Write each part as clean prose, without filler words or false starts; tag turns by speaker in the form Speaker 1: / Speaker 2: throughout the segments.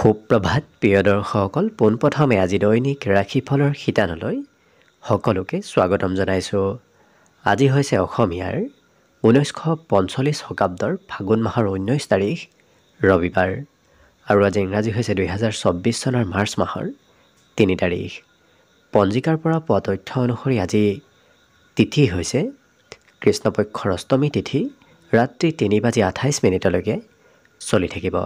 Speaker 1: সুপ্ৰভাত প্ৰিয় দৰ্শকসকল, পোনপ্ৰথমে আজি দৈনিক ৰাশিফলৰ শিতানলৈ সকলোকে স্বাগতম জনাইছোঁ। আজি হৈছে অসমীয়াৰ 1945 শকাব্দৰ ফাগুন মাহৰ 19 তাৰিখ ৰবিবাৰ আৰু আজি ইংৰাজী হৈছে 2024 চনৰ মাৰ্চ মাহৰ 3 তাৰিখ। পঞ্জিকাৰ পৰা পোৱা তথ্য অনুসৰি আজি তিথি হৈছে কৃষ্ণপক্ষৰ অষ্টমী তিথি, ৰাত্ৰি 3:28 চলি থাকিব।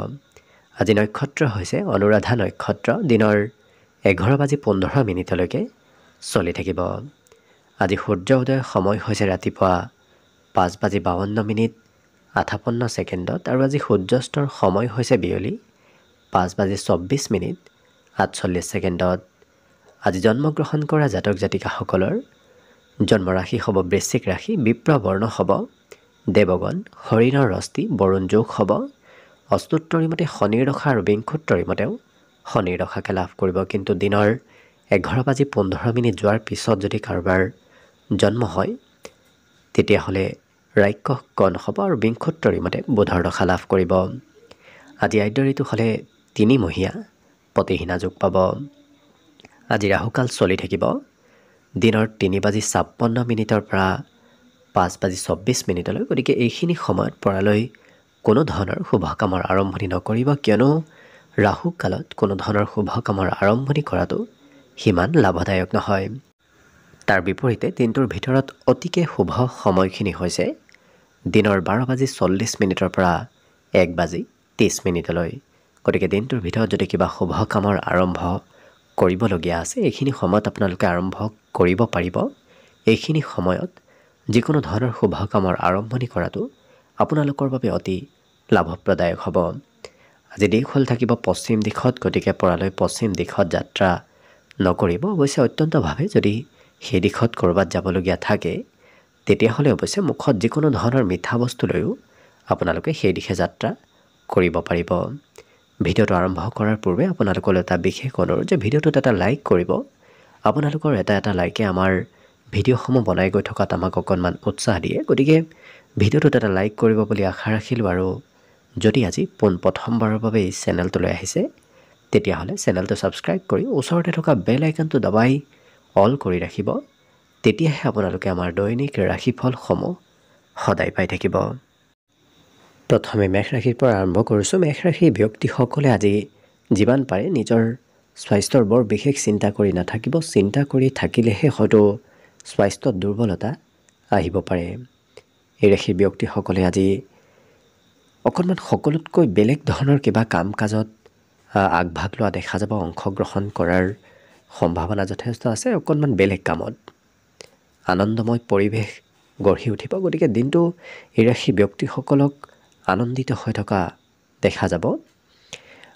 Speaker 1: আজি নক্ষত্ৰ হৈছে অনুৰাধা নক্ষত্ৰ, দিনৰ 11:15 চলি থাকিব। আজি সূৰ্য উদয় সময় হৈছে ৰাতিপুৱা 5:52 আৰু আজি সূৰ্যাস্তৰ সময় হৈছে বিয়লি 5:24 আজি জন্মগ্ৰহণ কৰা জাতক জাতিকাসকলৰ জন্মৰাশি হ'ব বৃশ্চিক ৰাশি, বিপ্ৰ বৰ্ণ হ'ব দেৱগণ, হৰিণৰ ৰস্তি বৰুণ যোগ হ'ব, অস্তুত্তৰীমতে শনিৰ দশা আৰু বিংশোত্তৰীমতেও শনিৰ দশাকে লাভ কৰিব। কিন্তু দিনৰ 11:15 যোৱাৰ পিছত যদি কাৰোবাৰ জন্ম হয় তেতিয়াহ'লে ৰাক্ষস গণ হ'ব আৰু বিংশোত্তৰীমতে বুধৰ দশা লাভ কৰিব। আজি আদ্য ঋতু হ'লে 3 মহীয়া প্ৰতিহীনা যোগ পাব। আজি ৰাহুকাল চলি থাকিব দিনৰ 3:56 পৰা 5:24 গতিকে এইখিনি সময়ত পৰালৈ কোনো ধৰণৰ শুভ কামৰ আৰম্ভণি নকৰিব, কিয়নো ৰাহু কালত কোনো ধৰণৰ শুভ কামৰ আৰম্ভণি কৰাটো সিমান লাভদায়ক নহয়। তাৰ বিপৰীতে দিনটোৰ ভিতৰত অতিকে শুভ সময়খিনি হৈছে দিনৰ 12:40 পৰা 1:30 গতিকে দিনটোৰ ভিতৰত যদি কিবা শুভ কামৰ আৰম্ভ কৰিবলগীয়া আছে এইখিনি সময়ত আপোনালোকে আৰম্ভ কৰিব পাৰিব। এইখিনি সময়ত যিকোনো ধৰণৰ শুভ কামৰ আৰম্ভণি কৰাটো আপোনালোকৰ বাবে অতি লাভপ্ৰদায়ক হ'ব। আজি দিশ হ'ল থাকিব পশ্চিম দিশত, গতিকে পৰালৈ পশ্চিম দিশত যাত্ৰা নকৰিব। অৱশ্যে অত্যন্তভাৱে যদি সেই দিশত ক'ৰবাত যাবলগীয়া থাকে তেতিয়াহ'লে অৱশ্যে মুখত যিকোনো ধৰণৰ মিঠা বস্তু লৈও আপোনালোকে সেই দিশে যাত্ৰা কৰিব পাৰিব। ভিডিঅ'টো আৰম্ভ কৰাৰ পূৰ্বে আপোনালোকলৈ এটা বিশেষ অনুৰোধ যে ভিডিঅ'টোত এটা লাইক কৰিব। আপোনালোকৰ এটা লাইকে আমাৰ ভিডিঅ'সমূহ বনাই গৈ থকাত আমাক অকণমান উৎসাহ দিয়ে, গতিকে ভিডিঅ'টোত এটা লাইক কৰিব বুলি আশা ৰাখিলোঁ। আৰু যদি আজি পোনপ্ৰথমবাৰৰ বাবে এই চেনেলটোলৈ আহিছে তেতিয়াহ'লে চেনেলটো ছাবস্ক্ৰাইব কৰি ওচৰতে থকা বেল আইকনটো দবাই অল কৰি ৰাখিব, তেতিয়াহে আপোনালোকে আমাৰ দৈনিক ৰাশিফলসমূহ সদায় পাই থাকিব। প্ৰথমে মেষ ৰাশিৰ পৰা আৰম্ভ কৰিছোঁ। মেষ ৰাশিৰ ব্যক্তিসকলে আজি যিমান পাৰে নিজৰ স্বাস্থ্যৰ বৰ বিশেষ চিন্তা কৰি নাথাকিব। চিন্তা কৰি থাকিলেহে হয়তো স্বাস্থ্যত দুৰ্বলতা আহিব পাৰে। এই ৰাশিৰ ব্যক্তিসকলে আজি অকণমান সকলোতকৈ বেলেগ ধৰণৰ কিবা কাম কাজত আগভাগ লোৱা দেখা যাব। অংশগ্ৰহণ কৰাৰ সম্ভাৱনা যথেষ্ট আছে। অকণমান বেলেগ কামত আনন্দময় পৰিৱেশ গঢ়ি উঠিব। গতিকে দিনটো এই ৰাশিৰ ব্যক্তিসকলক আনন্দিত হৈ থকা দেখা যাব।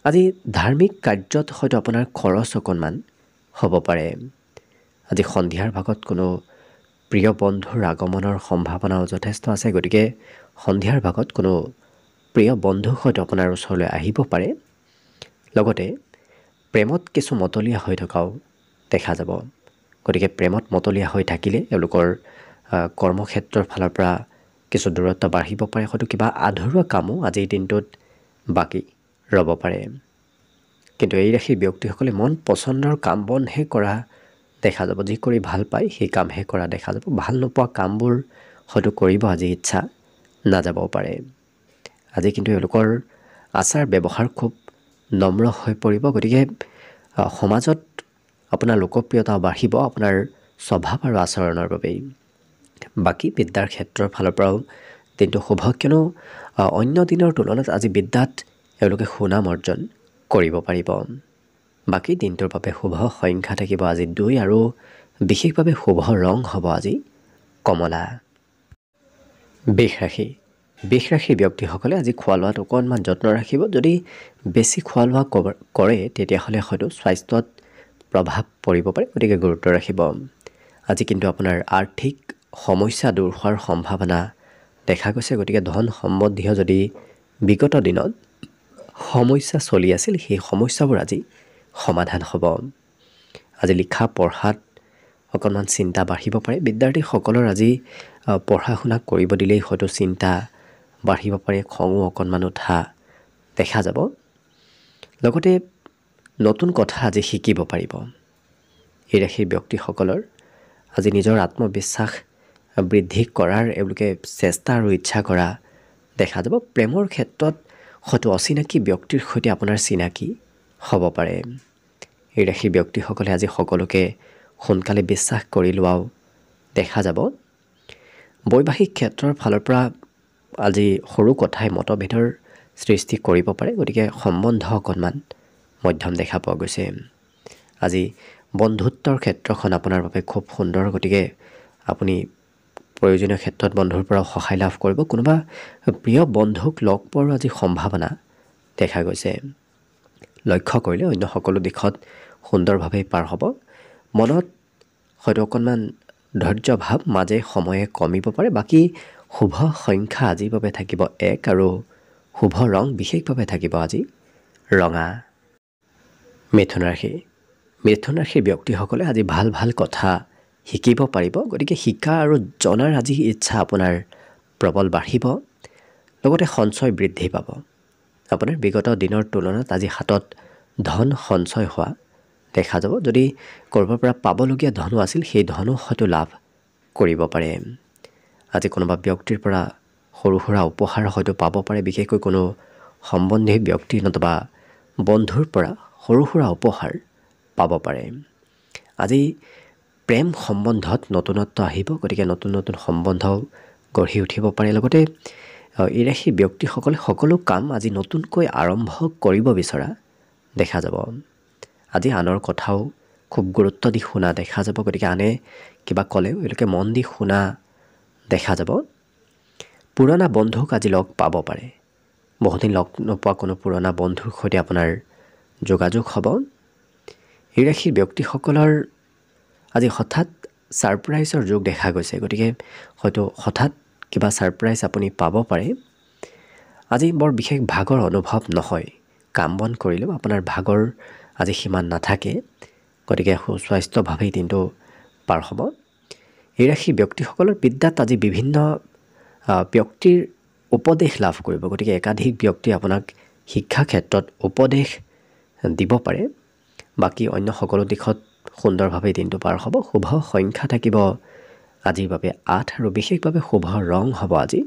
Speaker 1: আজি ধাৰ্মিক কাৰ্যত হয়তো আপোনাৰ খৰচ অকণমান হ'ব পাৰে। আজি সন্ধিয়াৰ ভাগত কোনো প্ৰিয় বন্ধুৰ আগমনৰ সম্ভাৱনাও যথেষ্ট আছে। গতিকে সন্ধিয়াৰ ভাগত কোনো প্ৰিয় বন্ধু হয়তো আপোনাৰ ওচৰলৈ আহিব পাৰে। লগতে প্ৰেমত কিছু মতলীয়া হৈ থকাও দেখা যাব। গতিকে প্ৰেমত মতলীয়া হৈ থাকিলে এওঁলোকৰ কৰ্মক্ষেত্ৰৰ ফালৰ পৰা কিছু দূৰত্ব বাঢ়িব পাৰে। হয়তো কিবা আধৰুৱা কামো আজিৰ দিনটোত বাকী ৰ'ব পাৰে। কিন্তু এই ৰাশিৰ ব্যক্তিসকলে মন পচন্দৰ কাম বনহে কৰা দেখা যাব। যি কৰি ভাল পায় সেই কামহে কৰা দেখা যাব। ভাল নোপোৱা কামবোৰ হয়তো কৰিব আজি ইচ্ছা নাযাবও পাৰে। আজি কিন্তু এওঁলোকৰ আচাৰ ব্যৱহাৰ খুব নম্ৰ হৈ পৰিব। গতিকে সমাজত আপোনাৰ লোকপ্ৰিয়তা বাঢ়িব আপোনাৰ স্বভাৱ আৰু আচৰণৰ বাবেই। বাকী বিদ্যাৰ ক্ষেত্ৰৰ ফালৰ পৰাও দিনটো শুভ, কিয়নো অন্য দিনৰ তুলনাত আজি বিদ্যাত এওঁলোকে সুনাম অৰ্জন কৰিব পাৰিব। বাকী দিনটোৰ বাবে শুভ সংখ্যা থাকিব আজি 2 আৰু বিশেষভাৱে শুভ ৰং হ'ব আজি কমলা। বৃষ ৰাশিৰ ব্যক্তিসকলে আজি খোৱা লোৱাত অকণমান যত্ন ৰাখিব। যদি বেছি খোৱা লোৱা কৰে তেতিয়াহ'লে হয়তো স্বাস্থ্যত প্ৰভাৱ পৰিব পাৰে, গতিকে গুৰুত্ব ৰাখিব। আজি কিন্তু আপোনাৰ আৰ্থিক সমস্যা দূৰ হোৱাৰ সম্ভাৱনা দেখা গৈছে। গতিকে ধন সম্বন্ধীয় যদি বিগত দিনত সমস্যা চলি আছিল সেই সমস্যাবোৰ আজি সমাধান হ'ব। আজি লিখা পঢ়াত অকণমান চিন্তা বাঢ়িব পাৰে। বিদ্যাৰ্থীসকলৰ আজি পঢ়া শুনা কৰিব দিলেই হয়তো চিন্তা বাঢ়িব পাৰে, খঙো অকণমান উঠা দেখা যাব। লগতে নতুন কথা আজি শিকিব পাৰিব। এই ৰাশিৰ ব্যক্তিসকলৰ আজি নিজৰ আত্মবিশ্বাস বৃদ্ধি কৰাৰ এওঁলোকে চেষ্টা আৰু ইচ্ছা কৰা দেখা যাব। প্ৰেমৰ ক্ষেত্ৰত হয়তো অচিনাকি ব্যক্তিৰ সৈতে আপোনাৰ চিনাকি হ'ব পাৰে। এই ৰাশিৰ ব্যক্তিসকলে আজি সকলোকে সোনকালে বিশ্বাস কৰি লোৱাও দেখা যাব। বৈবাহিক ক্ষেত্ৰৰ ফালৰ পৰা আজি সৰু কথাই মতভেদৰ সৃষ্টি কৰিব পাৰে, গতিকে সম্বন্ধ অকণমান মধ্যম দেখা পোৱা গৈছে। আজি বন্ধুত্বৰ ক্ষেত্ৰখন আপোনাৰ বাবে খুব সুন্দৰ, গতিকে আপুনি প্ৰয়োজনীয় ক্ষেত্ৰত বন্ধুৰ পৰা সহায় লাভ কৰিব। কোনোবা প্ৰিয় বন্ধুক লগ পোৱাৰ আজি সম্ভাৱনা দেখা গৈছে। লক্ষ্য কৰিলে অন্য সকলো দিশত সুন্দৰভাৱে পাৰ হ'ব। মনত হয়তো অকণমান ধৈৰ্যভাৱ মাজে সময়ে কমিব পাৰে। বাকী শুভ সংখ্যা আজিৰ বাবে থাকিব 1 আৰু শুভ ৰং বিশেষভাৱে থাকিব আজি ৰঙা। মিথুন ৰাশি। মিথুন ৰাশিৰ ব্যক্তিসকলে আজি ভাল ভাল কথা শিকিব পাৰিব, গতিকে শিকা আৰু জনাৰ আজি ইচ্ছা আপোনাৰ প্ৰবল বাঢ়িব। লগতে সঞ্চয় বৃদ্ধি পাব। আপোনাৰ বিগত দিনৰ তুলনাত আজি হাতত ধন সঞ্চয় হোৱা দেখা যাব। যদি ক'ৰবাৰ পৰা পাবলগীয়া ধনো আছিল, সেই ধনো হয়তো লাভ কৰিব পাৰে। আজি কোনোবা ব্যক্তিৰ পৰা সৰু সুৰা উপহাৰ হয়তো পাব পাৰে, বিশেষকৈ কোনো সম্বন্ধী ব্যক্তি নতুবা বন্ধুৰ পৰা সৰু সুৰা উপহাৰ পাব পাৰে। আজি প্ৰেম সম্বন্ধত নতুনত্ব আহিব, গতিকে নতুন নতুন সম্বন্ধও গঢ়ি উঠিব পাৰে। লগতে এই ৰাশিৰ ব্যক্তিসকলে সকলো কাম আজি নতুনকৈ আৰম্ভ কৰিব বিচৰা দেখা যাব। আজি আনৰ কথাও খুব গুৰুত্ব দি শুনা দেখা যাব, গতিকে আনে কিবা ক'লেও এওঁলোকে মন দি শুনা দেখা যাব। পুৰণা বন্ধুক আজি লগ পাব পাৰে। বহুদিন লগ নোপোৱা কোনো পুৰণা বন্ধুৰ সৈতে আপোনাৰ যোগাযোগ হ'ব। এই ৰাশিৰ ব্যক্তিসকলৰ আজি হঠাৎ ছাৰপ্ৰাইজৰ যোগ দেখা গৈছে, গতিকে হয়তো হঠাৎ কিবা ছাৰপ্ৰাইজ আপুনি পাব পাৰে। আজি বৰ বিশেষ ভাগৰ অনুভৱ নহয়। কাম বন কৰিলেও আপোনাৰ ভাগৰ আজি সিমান নাথাকে, গতিকে সুস্বাস্থ্যভাৱেই দিনটো পাৰ হ'ব। এই ৰাশিৰ ব্যক্তিসকলৰ বিদ্যাত আজি বিভিন্ন ব্যক্তিৰ উপদেশ লাভ কৰিব, গতিকে একাধিক ব্যক্তিয়ে আপোনাক শিক্ষা ক্ষেত্ৰত উপদেশ দিব পাৰে। বাকী অন্য সকলো দিশত সুন্দৰভাৱে দিনটো পাৰ হ'ব। শুভ সংখ্যা থাকিব আজিৰ বাবে 8 আৰু বিশেষভাৱে শুভ ৰং হ'ব আজি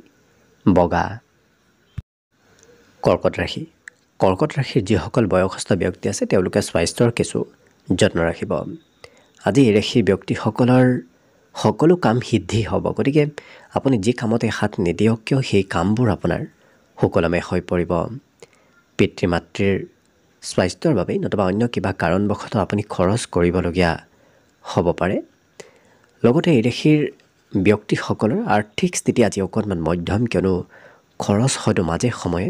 Speaker 1: বগা। কৰ্কট ৰাশি। কৰ্কট ৰাশিৰ যিসকল বয়সস্থ ব্যক্তি আছে তেওঁলোকে স্বাস্থ্যৰ কিছু যত্ন ৰাখিব। আজি এই ৰাশিৰ ব্যক্তিসকলৰ সকলো কাম সিদ্ধি হ'ব, গতিকে আপুনি যি কামতে হাত নিদিয়ক কিয় সেই কামবোৰ আপোনাৰ সুকলমে হৈ পৰিব। পিতৃ মাতৃৰ স্বাস্থ্যৰ বাবে নতুবা অন্য কিবা কাৰণবশতঃ আপুনি খৰচ কৰিবলগীয়া হ'ব পাৰে। লগতে এই ৰাশিৰ ব্যক্তিসকলৰ আৰ্থিক স্থিতি আজি অকণমান মধ্যম, কিয়নো খৰচ হয়তো মাজে সময়ে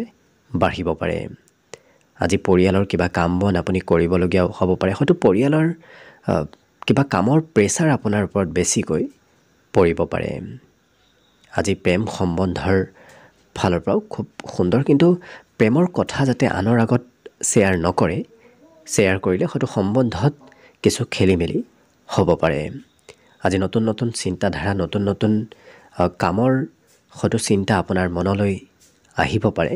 Speaker 1: বাঢ়িব পাৰে। আজি পৰিয়ালৰ কিবা কাম বন আপুনি কৰিবলগীয়াও হ'ব পাৰে, হয়তো পৰিয়ালৰ কিবা কামৰ প্ৰেছাৰ আপোনাৰ ওপৰত বেছিকৈ পৰিব পাৰে। আজি প্ৰেম সম্বন্ধৰ ফালৰ পৰাও খুব সুন্দৰ, কিন্তু প্ৰেমৰ কথা যাতে আনৰ আগত শ্বেয়াৰ নকৰে। শ্বেয়াৰ কৰিলে হয়তো সম্বন্ধত কিছু খেলি মেলি হ'ব পাৰে। আজি নতুন নতুন চিন্তাধাৰা, নতুন নতুন কামৰ হয়তো চিন্তা আপোনাৰ মনলৈ আহিব পাৰে।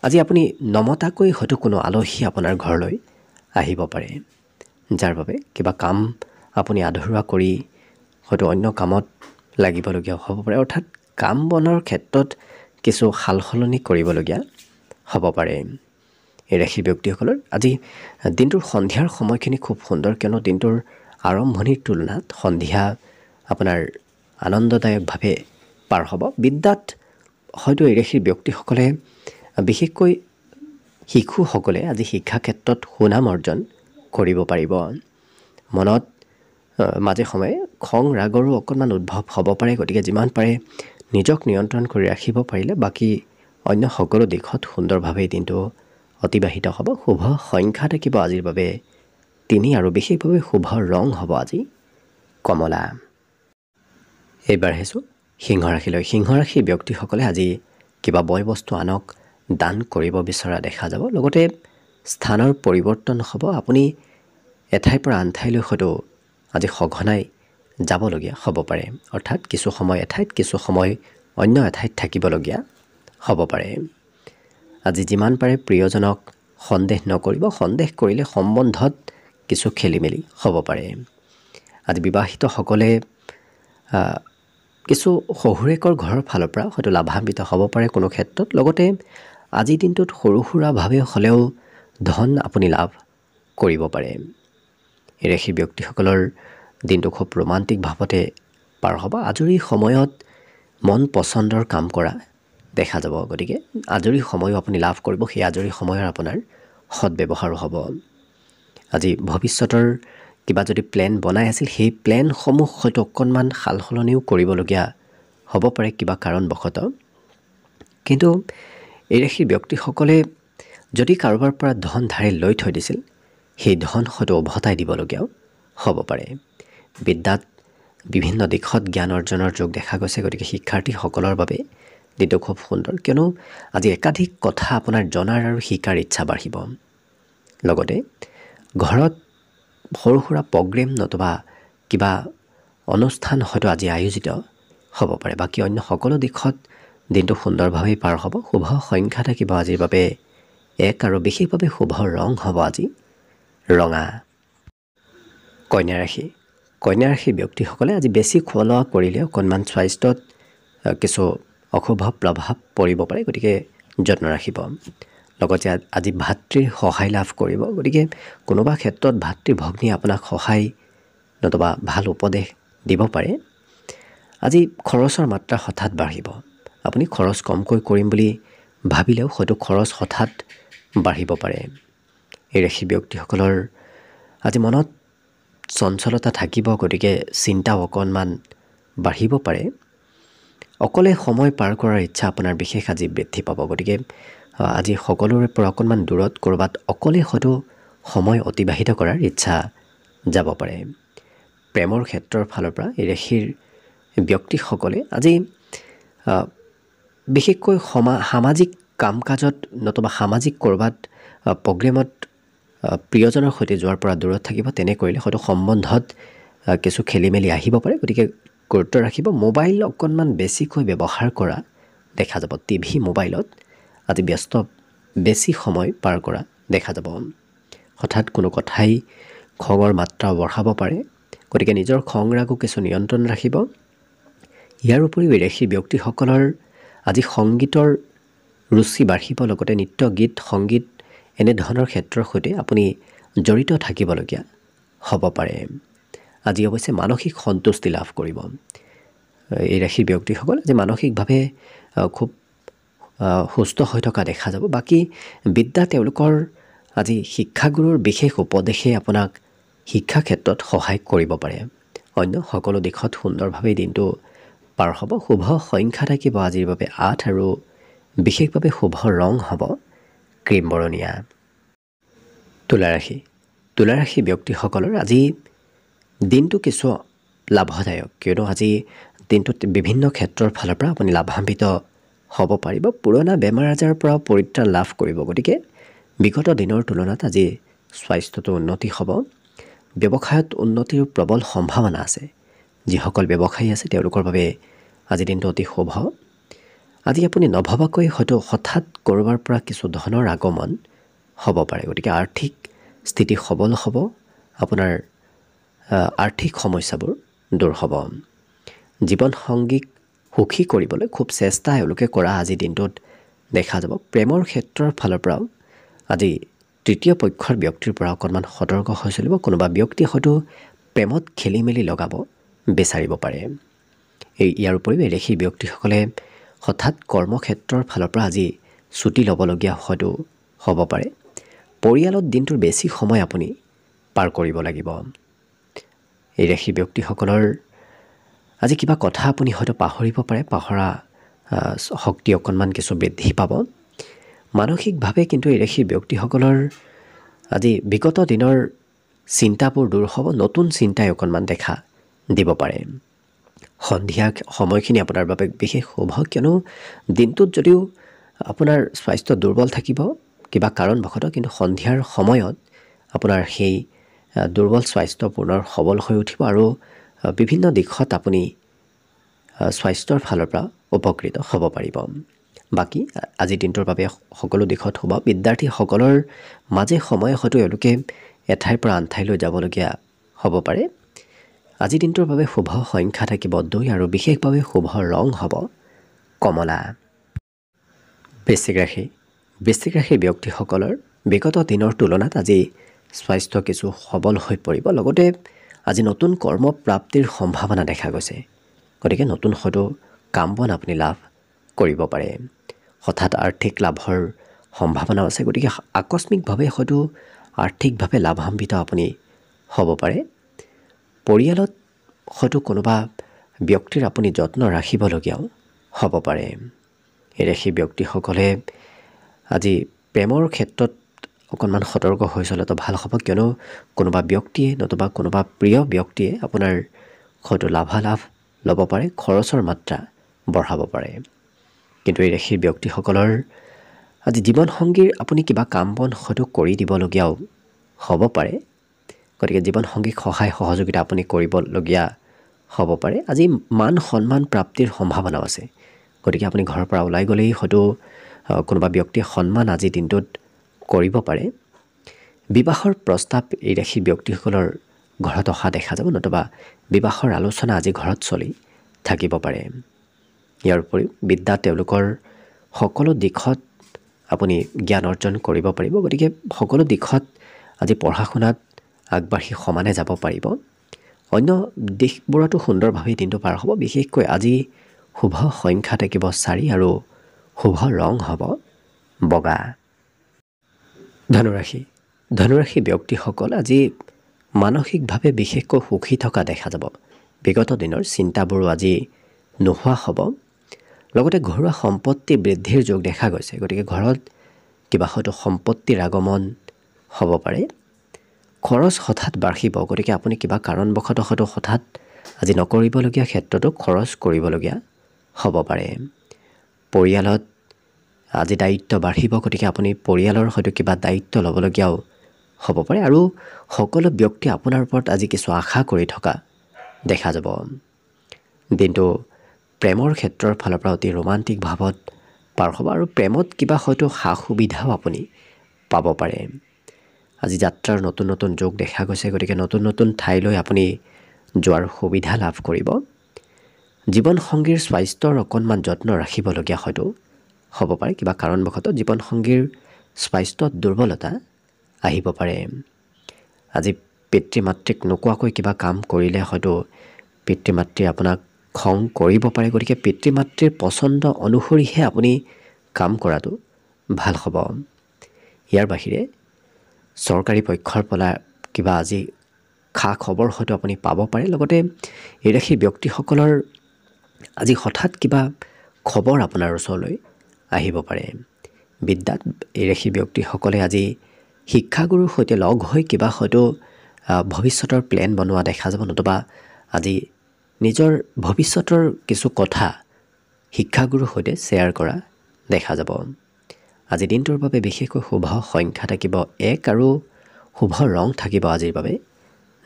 Speaker 1: আজি আপুনি নমতাকৈ হয়তো কোনো আলহী আপোনাৰ ঘৰলৈ আহিব পাৰে, যাৰ বাবে কিবা কাম আপুনি আধৰুৱা কৰি হয়তো অন্য কামত লাগিবলগীয়া হ'ব পাৰে। অৰ্থাৎ কাম বনৰ ক্ষেত্ৰত কিছু সাল সলনি কৰিবলগীয়া হ'ব পাৰে। এই ৰাশিৰ ব্যক্তিসকলৰ আজি দিনটোৰ সন্ধিয়াৰ সময়খিনি খুব সুন্দৰ, কিয়নো দিনটোৰ আৰম্ভণিৰ তুলনাত সন্ধিয়া আপোনাৰ আনন্দদায়কভাৱে পাৰ হ'ব। বিদ্যাত হয়তো এই ৰাশিৰ ব্যক্তিসকলে বিশেষকৈ শিশুসকলে আজি শিক্ষা ক্ষেত্ৰত সুনাম অৰ্জন কৰিব পাৰিব। মনত মাজে সময়ে খং ৰাগৰো অকণমান উদ্ভৱ হ'ব পাৰে, গতিকে যিমান পাৰে নিজক নিয়ন্ত্ৰণ কৰি ৰাখিব পাৰিলে বাকী অন্য সকলো দিশত সুন্দৰভাৱে দিনটো অতিবাহিত হ'ব। শুভ সংখ্যা থাকিব আজিৰ বাবে 3 আৰু বিশেষভাৱে শুভ ৰং হ'ব আজি কমলা। এইবাৰ আহিছোঁ সিংহ ৰাশিলৈ। সিংহ ৰাশিৰ ব্যক্তিসকলে আজি কিবা বয় বস্তু আনক দান কৰিব বিচৰা দেখা যাব। লগতে স্থানৰ পৰিৱৰ্তন হ'ব। আপুনি এঠাইৰ পৰা আন ঠাইলৈ হয়তো আজি সঘনাই যাবলগীয়া হ'ব পাৰে, অৰ্থাৎ কিছু সময় এঠাইত কিছু সময় অন্য এঠাইত থাকিবলগীয়া হ'ব পাৰে। আজি যিমান পাৰে প্ৰিয়জনক সন্দেহ নকৰিব। সন্দেহ কৰিলে সম্বন্ধত কিছু খেলিমেলি হ'ব পাৰে। আজি বিবাহিতসকলে কিছু শহুৰেকৰ ঘৰৰ ফালৰ পৰা হয়তো লাভান্বিত হ'ব পাৰে কোনো ক্ষেত্ৰত। লগতে আজিৰ দিনটোত সৰু সুৰাভাৱে হ'লেও ধন আপুনি লাভ কৰিব পাৰে। এই ৰাশিৰ ব্যক্তিসকলৰ দিনটো খুব ৰোমান্টিক ভাৱতে পাৰ হ'ব। আজৰি সময়ত মন পচন্দৰ কাম কৰা দেখা যাব। গতিকে আজৰি সময়ো আপুনি লাভ কৰিব। সেই আজৰি সময়ৰ আপোনাৰ সৎব্যৱহাৰো হ'ব। আজি ভৱিষ্যতৰ কিবা যদি প্লেন বনাই আছিল, সেই প্লেনসমূহ হয়তো অকণমান সাল সলনিও কৰিবলগীয়া হ'ব পাৰে কিবা কাৰণবশতঃ। কিন্তু এই ৰাশিৰ ব্যক্তিসকলে যদি কাৰোবাৰ পৰা ধন ধাৰে লৈ থৈ দিছিল, সেই ধন হয়তো উভতাই দিবলগীয়াও হ'ব পাৰে। বিদ্যাত বিভিন্ন দিশত জ্ঞান অৰ্জনৰ যোগ দেখা গৈছে। গতিকে শিক্ষাৰ্থীসকলৰ বাবে দিনটো খুব সুন্দৰ, কিয়নো আজি একাধিক কথা আপোনাৰ জনাৰ আৰু শিকাৰ ইচ্ছা বাঢ়িব। লগতে ঘৰত সৰু সুৰা প্ৰগ্ৰেম নতুবা কিবা অনুষ্ঠান হয়তো আজি আয়োজিত হ'ব পাৰে। বাকী অন্য সকলো দিশত দিনটো সুন্দৰভাৱেই পাৰ হ'ব। শুভ সংখ্যা থাকিব আজিৰ বাবে 1 আৰু বিশেষভাৱে শুভ ৰং হ'ব আজি ৰঙা। কন্যা ৰাশি। কন্যা ৰাশিৰ ব্যক্তিসকলে আজি বেছি খোৱা লোৱা কৰিলে অকণমান স্বাস্থ্যত কিছু অশুভ প্ৰভাৱ পৰিব পাৰে। গতিকে যত্ন ৰাখিব। লগতে আজি ভাতৃৰ সহায় লাভ কৰিব। গতিকে কোনোবা ক্ষেত্ৰত ভাতৃ ভগ্নীয়ে আপোনাক সহায় নতুবা ভাল উপদেশ দিব পাৰে। আজি খৰচৰ মাত্ৰা হঠাৎ বাঢ়িব। আপুনি খৰচ কমকৈ কৰিম বুলি ভাবিলেও হয়তো খৰচ হঠাৎ বাঢ়িব পাৰে। এই ৰাশি ব্যক্তিসকলৰ আজি মনত চঞ্চলতা থাকিব। গতিকে চিন্তাও অকণমান বাঢ়িব পাৰে। অকলে সময় পাৰ কৰাৰ ইচ্ছা আপোনাৰ বিশেষ আজি বৃদ্ধি পাব। গতিকে আজি সকলোৰে পৰা অকণমান দূৰত ক'ৰবাত অকলে হয়তো সময় অতিবাহিত কৰাৰ ইচ্ছা যাব পাৰে। প্ৰেমৰ ক্ষেত্ৰৰ ফালৰ পৰা এই ৰাশিৰ ব্যক্তিসকলে আজি বিশেষকৈ সামাজিক কাম কাজত নতুবা সামাজিক ক'ৰবাত প্ৰগ্ৰেমত প্ৰিয়জনৰ সৈতে যোৱাৰ পৰা দূৰত থাকিব। তেনে কৰিলে হয়তো সম্বন্ধত কিছু খেলি মেলি আহিব পাৰে। গতিকে গুৰুত্ব ৰাখিব। মোবাইল অকণমান বেছিকৈ ব্যৱহাৰ কৰা দেখা যাব। টিভি মোবাইলত আজি বেছি সময় পাৰ কৰা দেখা যাব। হঠাৎ কোনো কথাই খঙৰ মাত্ৰা বঢ়াব পাৰে। গতিকে নিজৰ খং ৰাগো কিছু নিয়ন্ত্ৰণ ৰাখিব। ইয়াৰ উপৰিও এই ৰাশিৰ ব্যক্তিসকলৰ আজি সংগীতৰ ৰুচি বাঢ়িব। লগতে নৃত্য গীত সংগীত এনেধৰণৰ ক্ষেত্ৰৰ সৈতে আপুনি জড়িত থাকিবলগীয়া হ'ব পাৰে। আজি অৱশ্যে মানসিক সন্তুষ্টি লাভ কৰিব। এই ৰাশিৰ ব্যক্তিসকল আজি মানসিকভাৱে খুব সুস্থ হৈ থকা দেখা যাব। বাকী বিদ্যা তেওঁলোকৰ আজি শিক্ষাগুৰুৰ বিশেষ উপদেশে আপোনাক শিক্ষা ক্ষেত্ৰত সহায় কৰিব পাৰে। অন্য সকলো দিশত সুন্দৰভাৱে দিনটো পাৰ হ'ব। শুভ সংখ্যা থাকিব আজিৰ বাবে 8 আৰু বিশেষভাৱে শুভ ৰং হ'ব ক্ৰীম বৰণীয়া। তুলা ৰাশি। তুলা ৰাশি ব্যক্তিসকলৰ আজি দিনটো কিছু লাভদায়ক, কিয়নো আজি দিনটোত বিভিন্ন ক্ষেত্ৰৰ ফালৰ পৰা আপুনি লাভান্বিত হ'ব পাৰিব। পুৰণা বেমাৰ আজাৰৰ পৰা পৰিত্ৰাণ লাভ কৰিব। গতিকে বিগত দিনৰ তুলনাত আজি স্বাস্থ্যটো উন্নতি হ'ব। ব্যৱসায়ত উন্নতিৰ প্ৰবল সম্ভাৱনা আছে। যিসকল ব্যৱসায়ী আছে তেওঁলোকৰ বাবে আজি দিনটো অতি শুভ। আজি আপুনি নভবাকৈ হয়তো হঠাৎ ক'ৰবাৰ পৰা কিছু ধনৰ আগমন হ'ব পাৰে। গতিকে আৰ্থিক স্থিতি সবল হ'ব। আপোনাৰ আৰ্থিক সমস্যাবোৰ দূৰ হ'ব। জীৱন সংগীক সুখী কৰিবলৈ খুব চেষ্টা এওঁলোকে কৰা আজি দিনটোত দেখা যাব। প্ৰেমৰ ক্ষেত্ৰৰ ফালৰ পৰাও আজি তৃতীয় পক্ষৰ ব্যক্তিৰ পৰা অকণমান সতৰ্ক হৈ চলিব। কোনোবা ব্যক্তি হয়তো প্ৰেমত খেলি মেলি লগাব বিচাৰিব পাৰে। ইয়াৰ উপৰিও এই ৰাশিৰ ব্যক্তিসকলে হঠাৎ কৰ্মক্ষেত্ৰৰ ফালৰ পৰা আজি ছুটি ল'বলগীয়া হয়তো হ'ব পাৰে। পৰিয়ালত দিনটোৰ বেছি সময় আপুনি পাৰ কৰিব লাগিব। এই ৰাশিৰ ব্যক্তিসকলৰ আজি কিবা কথা আপুনি হয়তো পাহৰিব পাৰে। পাহৰা শক্তি অকণমান কিছু বৃদ্ধি পাব। মানসিকভাৱে কিন্তু এই ৰাশিৰ ব্যক্তিসকলৰ আজি বিগত দিনৰ চিন্তাবোৰ দূৰ হ'ব। নতুন চিন্তাই অকণমান দেখা দিব পাৰে। সন্ধিয়া সময়খিনি আপোনাৰ বাবে বিশেষ শুভ, কিয়নো দিনটোত যদিও আপোনাৰ স্বাস্থ্য দুৰ্বল থাকিব কিবা কাৰণবশতঃ, কিন্তু সন্ধিয়াৰ সময়ত আপোনাৰ সেই দুৰ্বল স্বাস্থ্য পুনৰ সবল হৈ উঠিব আৰু বিভিন্ন দিশত আপুনি স্বাস্থ্যৰ ফালৰ পৰা উপকৃত হ'ব পাৰিব। বাকী আজি দিনটোৰ বাবে সকলো দিশত শুভ বিদ্যাৰ্থীসকলৰ মাজে সময়ে হয়তো এওঁলোকে এঠাইৰ পৰা আন ঠাইলৈ যাবলগীয়া হ'ব পাৰে আজি দিনটোৰ বাবে শুভ সংখ্যা থাকিব 2 আৰু বিশেষভাৱে শুভ ৰং হ'ব কমলা বৃশ্চিক ৰাশিৰ ব্যক্তিসকলৰ বিগত দিনৰ তুলনাত আজি স্বাস্থ্য কিছু সবল হৈ পৰিব লগতে আজি নতুন কৰ্ম প্ৰাপ্তিৰ সম্ভাৱনা দেখা গৈছে গতিকে নতুন হয়তো কাম বন আপুনি লাভ কৰিব পাৰে হঠাৎ আৰ্থিক লাভৰ সম্ভাৱনা আছে গতিকে আকস্মিকভাৱে হয়তো আৰ্থিকভাৱে লাভান্বিত আপুনি হ'ব পাৰে পৰিয়ালত হয়তো কোনোবা ব্যক্তিৰ আপুনি যত্ন ৰাখিবলগীয়াও হ'ব পাৰে এই ৰাশি ব্যক্তিসকলে আজি প্ৰেমৰ ক্ষেত্ৰত অকণমান সতৰ্ক হৈ চলাটো ভাল হ'ব কিয়নো কোনোবা ব্যক্তিয়ে নতুবা কোনোবা প্ৰিয় ব্যক্তিয়ে আপোনাৰ হয়তো লাভালাভ ল'ব পাৰে খৰচৰ মাত্ৰা বঢ়াব পাৰে কিন্তু এই ৰাশিৰ ব্যক্তিসকলৰ আজি জীৱনসংগীৰ আপুনি কিবা কাম বন হয়তো কৰি দিবলগীয়াও হ'ব পাৰে গতিকে জীৱনসংগীক সহায় সহযোগিতা আপুনি কৰিবলগীয়া হ'ব পাৰে আজি মান সন্মান প্ৰাপ্তিৰ সম্ভাৱনাও আছে গতিকে আপুনি ঘৰৰ পৰা ওলাই গ'লেই হয়তো কোনোবা ব্যক্তিয়ে সন্মান আজি দিনটোত কৰিব পাৰে বিবাহৰ প্ৰস্তাৱ এই ৰাশিৰ ব্যক্তিসকলৰ ঘৰত অহা দেখা যাব নতুবা বিবাহৰ আলোচনা আজি ঘৰত চলি থাকিব পাৰে ইয়াৰ উপৰিও বিদ্যা তেওঁলোকৰ সকলো দিশত আপুনি জ্ঞান অৰ্জন কৰিব পাৰিব গতিকে সকলো দিশত আজি পঢ়া শুনাত আগবাঢ়ি সমানে যাব পাৰিব অন্য দিশবোৰতো সুন্দৰভাৱে দিনটো পাৰ হ'ব বিশেষকৈ আজি শুভ সংখ্যা থাকিব 4 আৰু শুভ ৰং হ'ব বগা ধনুৰাশি ব্যক্তিসকল আজি মানসিকভাৱে বিশেষকৈ সুখী থকা দেখা যাব বিগত দিনৰ চিন্তাবোৰো আজি নোহোৱা হ'ব লগতে ঘৰুৱা সম্পত্তি বৃদ্ধিৰ যোগ দেখা গৈছে গতিকে ঘৰত কিবা হয়তো সম্পত্তিৰ আগমন হ'ব পাৰে খৰচ হঠাৎ বাঢ়িব গতিকে আপুনি কিবা কাৰণবশতঃ হয়তো হঠাৎ আজি নকৰিবলগীয়া ক্ষেত্ৰতো খৰচ কৰিবলগীয়া হ'ব পাৰে পৰিয়ালত আজি দায়িত্ব বাঢ়িব গতিকে আপুনি পৰিয়ালৰ হয়তো কিবা দায়িত্ব ল'বলগীয়াও হ'ব পাৰে আৰু সকলো ব্যক্তি আপোনাৰ ওপৰত আজি কিছু আশা কৰি থকা দেখা যাব দিনটো প্ৰেমৰ ক্ষেত্ৰৰ ফালৰ পৰা অতি ৰোমান্টিক ভাৱত পাৰ হ'ব আৰু প্ৰেমত কিবা হয়তো সা সুবিধাও আপুনি পাব পাৰে আজি যাত্ৰাৰ নতুন নতুন যোগ দেখা গৈছে গতিকে নতুন নতুন ঠাইলৈ আপুনি যোৱাৰ সুবিধা লাভ কৰিব জীৱনসংগীৰ স্বাস্থ্যৰ অকণমান যত্ন ৰাখিবলগীয়া হয়তো হ'ব পাৰে কিবা কাৰণবশতঃ জীৱনসংগীৰ স্বাস্থ্যত দুৰ্বলতা আহিব পাৰে আজি পিতৃ মাতৃক নোকোৱাকৈ কিবা কাম কৰিলে হয়তো পিতৃ মাতৃয়ে আপোনাক খং কৰিব পাৰে গতিকে পিতৃ মাতৃৰ পচন্দ অনুসৰিহে আপুনি কাম কৰাটো ভাল হ'ব ইয়াৰ বাহিৰে চৰকাৰী পক্ষৰ পৰা কিবা আজি খা খবৰ হয়তো আপুনি পাব পাৰে লগতে এই ৰাশিৰ ব্যক্তিসকলৰ আজি হঠাৎ কিবা খবৰ আপোনাৰ ওচৰলৈ আহিব পাৰে বিদ্যাত এই ৰাশিৰ ব্যক্তিসকলে আজি শিক্ষাগুৰুৰ সৈতে লগ হৈ কিবা হয়তো ভৱিষ্যতৰ প্লেন বনোৱা দেখা যাব নতুবা আজি নিজৰ ভৱিষ্যতৰ কিছু কথা শিক্ষাগুৰুৰ সৈতে শ্বেয়াৰ কৰা দেখা যাব আজি দিনটোৰ বাবে বিশেষকৈ শুভ সংখ্যা থাকিব 1 আৰু শুভ ৰং থাকিব আজিৰ বাবে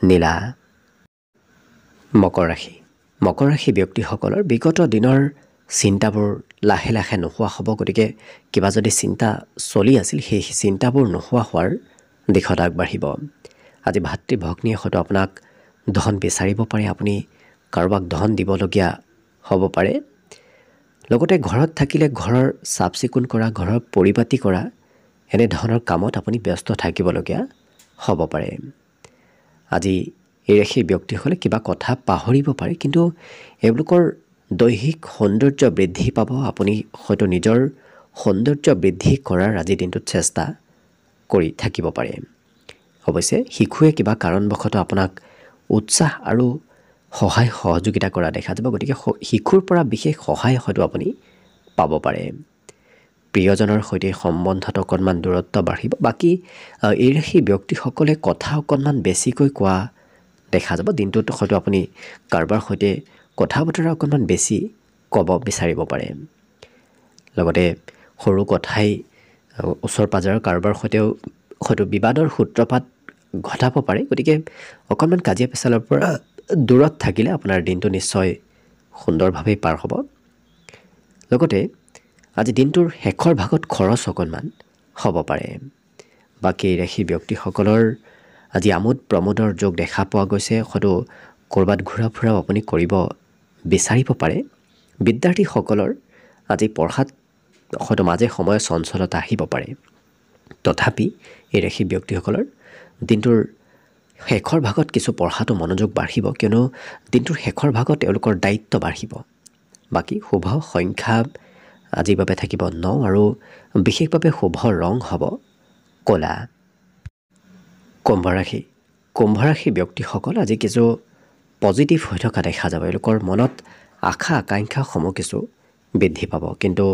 Speaker 1: নীলা মকৰ ৰাশি ব্যক্তিসকলৰ বিগত দিনৰ চিন্তাবোৰ লাহে লাহে নোহোৱা হ'ব গতিকে কিবা যদি চিন্তা চলি আছিল সেই চিন্তাবোৰ নোহোৱা হোৱাৰ দিশত আগবাঢ়িব আজি ভাতৃ ভগ্নীয়ে হয়তো আপোনাক ধন বিচাৰিব পাৰে আপুনি কাৰোবাক ধন দিবলগীয়া হ'ব পাৰে লগতে ঘৰত থাকিলে ঘৰৰ চাফ চিকুণ কৰা ঘৰৰ পৰিপাতি কৰা এনে ধৰণৰ কামত আপুনি ব্যস্ত থাকিবলগীয়া হ'ব পাৰে আজি এই ৰাশিৰ ব্যক্তিসকলে কিবা কথা পাহৰিব পাৰে কিন্তু এওঁলোকৰ দৈহিক সৌন্দৰ্য বৃদ্ধি পাব আপুনি হয়তো নিজৰ সৌন্দৰ্য বৃদ্ধি কৰাৰ আজি দিনটোত চেষ্টা কৰি থাকিব পাৰে অৱশ্যে শিশুৱে কিবা কাৰণবশতঃ আপোনাক উৎসাহ আৰু সহায় সহযোগিতা কৰা দেখা যাব গতিকে শিশুৰ পৰা বিশেষ সহায় হয়তো আপুনি পাব পাৰে প্ৰিয়জনৰ সৈতে সম্বন্ধত অকণমান দূৰত্ব বাঢ়িব বাকী এই ৰাশি ব্যক্তিসকলে কথা অকণমান বেছিকৈ কোৱা দেখা যাব দিনটোত হয়তো আপুনি কাৰোবাৰ সৈতে কথা বতৰা অকণমান বেছি ক'ব বিচাৰিব পাৰে লগতে সৰু কথাই ওচৰ পাজৰৰ কাৰোবাৰ সৈতেও হয়তো বিবাদৰ সূত্ৰপাত ঘটাব পাৰে গতিকে অকণমান কাজিয়া পেচালৰ পৰা দূৰত থাকিলে আপোনাৰ দিনটো নিশ্চয় সুন্দৰভাৱে পাৰ হ'ব লগতে আজি দিনটোৰ শেষৰ ভাগত খৰচ অকণমান হ'ব পাৰে। বাকী এই ৰাশি ব্যক্তিসকলৰ আজি আমোদ প্ৰমোদৰ যোগ দেখা পোৱা গৈছে। হয়তো ক'ৰবাত ঘূৰা ফুৰাও আপুনি কৰিব বিচাৰিব পাৰে। বিদ্যাৰ্থীসকলৰ আজি পঢ়াত হয়তো মাজে সময়ে চঞ্চলতা আহিব পাৰে। তথাপি এই ৰাশি ব্যক্তিসকলৰ দিনটোৰ শেষৰ ভাগত কিছু পঢ়াটো মনোযোগ বাঢ়িব, কিয়নো দিনটোৰ শেষৰ ভাগত তেওঁলোকৰ দায়িত্ব বাঢ়িব। বাকী শুভ সংখ্যা আজিৰ বাবে থাকিব 9 আৰু বিশেষভাৱে শুভ ৰং হ'ব ক'লা। কুম্ভ ৰাশি ব্যক্তিসকল আজি কিছু পজিটিভ হৈ থকা দেখা যাব। এওঁলোকৰ মনত আশা আকাংক্ষাসমূহ কিছু বৃদ্ধি পাব, কিন্তু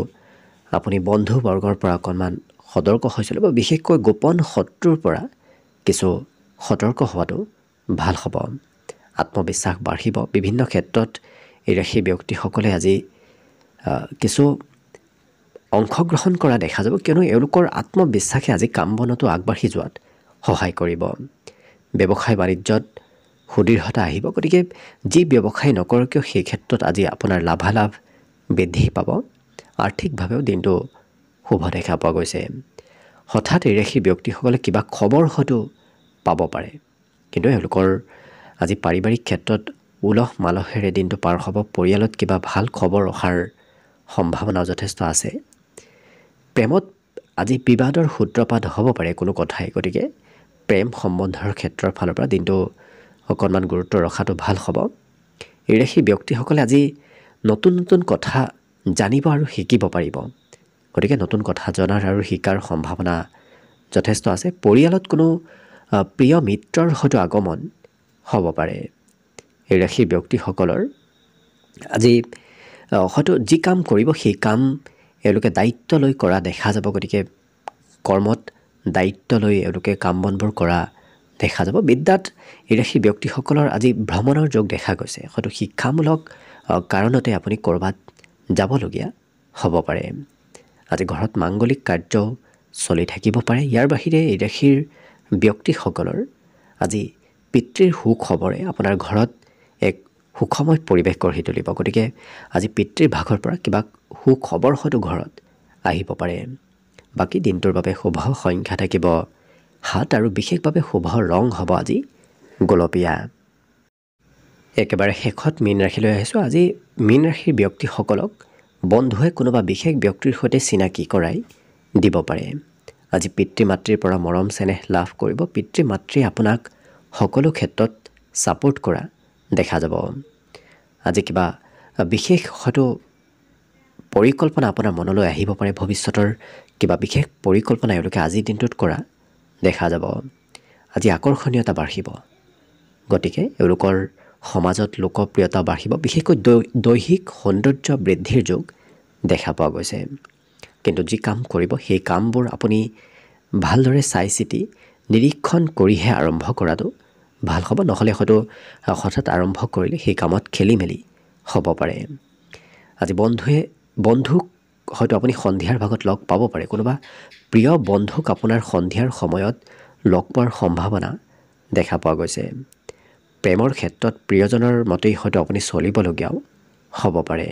Speaker 1: আপুনি বন্ধুবৰ্গৰ পৰা অকণমান সতৰ্ক হৈ চলিব। বিশেষকৈ গোপন শত্ৰুৰ পৰা কিছু সতৰ্ক হোৱাটো ভাল হ'ব। আত্মবিশ্বাস বাঢ়িব। বিভিন্ন ক্ষেত্ৰত এই ৰাশি ব্যক্তিসকলে আজি কিছু অংশগ্ৰহণ কৰা দেখা যাব, কিয়নো এওঁলোকৰ আত্মবিশ্বাসে আজি কাম বনতো আগবাঢ়ি যোৱাত সহায় কৰিব। ব্যৱসায় বাণিজ্যত সুদৃঢ়তা আহিব। গতিকে যি ব্যৱসায় নকৰক কিয় সেই ক্ষেত্ৰত আজি আপোনাৰ লাভালাভ বৃদ্ধি পাব। আৰ্থিকভাৱেও দিনটো শুভ দেখা পোৱা গৈছে। হঠাৎ এই ৰাশি ব্যক্তিসকলে কিবা খবৰ হয়তো পাব পাৰে, কিন্তু এওঁলোকৰ আজি পাৰিবাৰিক ক্ষেত্ৰত উলহ মালহেৰে দিনটো পাৰ হ'ব। পৰিয়ালত কিবা ভাল খবৰ অহাৰ সম্ভাৱনা যথেষ্ট আছে। প্ৰেমত আজি বিবাদৰ সূত্ৰপাত হ'ব পাৰে কোনো কথাই। গতিকে প্ৰেম সম্বন্ধৰ ক্ষেত্ৰৰ ফালৰ পৰা দিনটো অকণমান গুৰুত্ব ৰখাটো ভাল হ'ব। এই ৰাশি ব্যক্তিসকলে আজি নতুন নতুন কথা জানিব আৰু শিকিব পাৰিব। গতিকে নতুন কথা জনাৰ আৰু শিকাৰ সম্ভাৱনা যথেষ্ট আছে। পৰিয়ালত কোনো প্ৰিয় মিত্ৰৰ হয়তো আগমন হ'ব পাৰে। এই ৰাশি ব্যক্তিসকলৰ আজি হয়তো যি কাম কৰিব সেই কাম এওঁলোকে দায়িত্ব লৈ কৰা দেখা যাব। গতিকে কৰ্মত দায়িত্ব লৈ এওঁলোকে কাম বনবোৰ কৰা দেখা যাব। বিদ্যাত এই ৰাশি ব্যক্তিসকলৰ আজি ভ্ৰমণৰ যোগ দেখা গৈছে। হয়তো শিক্ষামূলক কাৰণতে আপুনি ক'ৰবাত যাবলগীয়া হ'ব পাৰে। আজি ঘৰত মাংগলিক কাৰ্য চলি থাকিব পাৰে। ইয়াৰ বাহিৰে এই ৰাশিৰ ব্যক্তিসকলৰ আজি পিতৃৰ সুখবৰে আপোনাৰ ঘৰত এক সুখময় পৰিৱেশ গঢ়ি তুলিব। গতিকে আজি পিতৃৰ ভাগৰ পৰা কিবা সুখবৰ হয়তো ঘৰত আহিব পাৰে। বাকী দিনটোৰ বাবে শুভ সংখ্যা থাকিব 7 আৰু বিশেষভাৱে শুভ ৰং হ'ব আজি গোলপীয়া। একেবাৰে শেষত মীন ৰাশিলৈ আহিছোঁ। আজি মীন ৰাশিৰ ব্যক্তিসকলক বন্ধুৱে কোনোবা বিশেষ ব্যক্তিৰ সৈতে চিনাকি কৰাই দিব পাৰে। আজি পিতৃ মাতৃৰ পৰা মৰম চেনেহ লাভ কৰিব। পিতৃ মাতৃয়ে আপোনাক সকলো ক্ষেত্ৰত ছাপোৰ্ট কৰা দেখা যাব। আজি কিবা বিশেষ হয়তো পৰিকল্পনা আপোনাৰ মনলৈ আহিব পাৰে। ভৱিষ্যতৰ কিবা বিশেষ পৰিকল্পনা এওঁলোকে আজিৰ দিনটোত কৰা দেখা যাব। আজি আকৰ্ষণীয়তা বাঢ়িব। গতিকে এওঁলোকৰ সমাজত লোকপ্ৰিয়তা বাঢ়িব। বিশেষকৈ দৈহিক সৌন্দৰ্য বৃদ্ধিৰ যোগ দেখা পোৱা গৈছে। কিন্তু যি কাম কৰিব সেই কামবোৰ আপুনি ভালদৰে চাই চিতি নিৰীক্ষণ কৰিহে আৰম্ভ কৰাটো ভাল হ'ব। নহ'লে হয়তো হঠাৎ আৰম্ভ কৰিলে সেই কামত খেলি মেলি হ'ব পাৰে। আজি বন্ধুক হয়তো আপুনি সন্ধিয়াৰ ভাগত লগ পাব পাৰে। কোনোবা প্ৰিয় বন্ধুক আপোনাৰ সন্ধিয়াৰ সময়ত লগ পোৱাৰ সম্ভাৱনা দেখা পোৱা গৈছে। প্ৰেমৰ ক্ষেত্ৰত প্ৰিয়জনৰ মতেই হয়তো আপুনি চলিবলগীয়াও হ'ব পাৰে।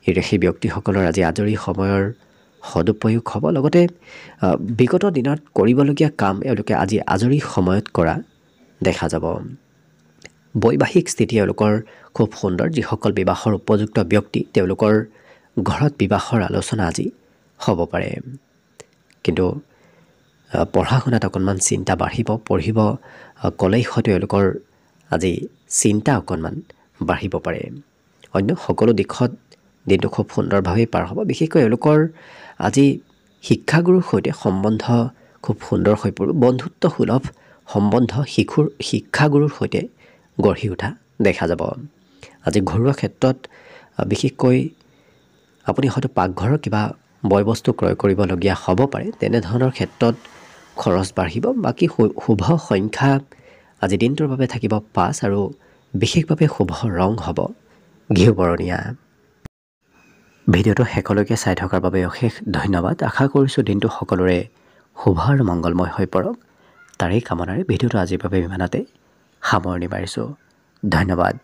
Speaker 1: এই ৰাশি ব্যক্তিসকলৰ আজি আজৰি সময়ৰ সদুপয়োগ হ'ব। লগতে বিগত দিনত কৰিবলগীয়া কাম এওঁলোকে আজি আজৰি সময়ত কৰা দেখা যাব। বৈবাহিক স্থিতি এওঁলোকৰ খুব সুন্দৰ। যিসকল বিবাহৰ উপযুক্ত ব্যক্তি তেওঁলোকৰ ঘৰত বিবাহৰ আলোচনা আজি হ'ব পাৰে। কিন্তু পঢ়া শুনাত অকণমান চিন্তা বাঢ়িব। পঢ়িব ক'লেই হয়তো এওঁলোকৰ আজি চিন্তা অকণমান বাঢ়িব পাৰে। অন্য সকলো দিশত দিনটো খুব সুন্দৰভাৱেই পাৰ হ'ব। বিশেষকৈ এওঁলোকৰ আজি শিক্ষাগুৰুৰ সৈতে সম্বন্ধ খুব সুন্দৰ হৈ পৰিব। বন্ধুত্ব সুলভ সম্বন্ধ শিক্ষাগুৰুৰ সৈতে গঢ়ি উঠা দেখা যাব। আজি ঘৰুৱা ক্ষেত্ৰত বিশেষকৈ আপুনি হয়তো পাকঘৰৰ কিবা বয় বস্তু ক্ৰয় কৰিবলগীয়া হ'ব পাৰে। তেনেধৰণৰ ক্ষেত্ৰত খৰচ বাঢ়িব। বাকী শুভ সংখ্যা আজি দিনটোৰ বাবে থাকিব 5 আৰু বিশেষভাৱে শুভ ৰং হ'ব ঘিউ বৰণীয়া। ভিডিঅ'টো শেষলৈকে চাই থকাৰ বাবে অশেষ ধন্যবাদ। আশা কৰিছোঁ দিনটো সকলোৰে শুভ আৰু মংগলময় হৈ পৰক। তাৰেই কামনাৰে ভিডিঅ'টো আজিৰ বাবে ইমানতে সামৰণি মাৰিছোঁ। ধন্যবাদ।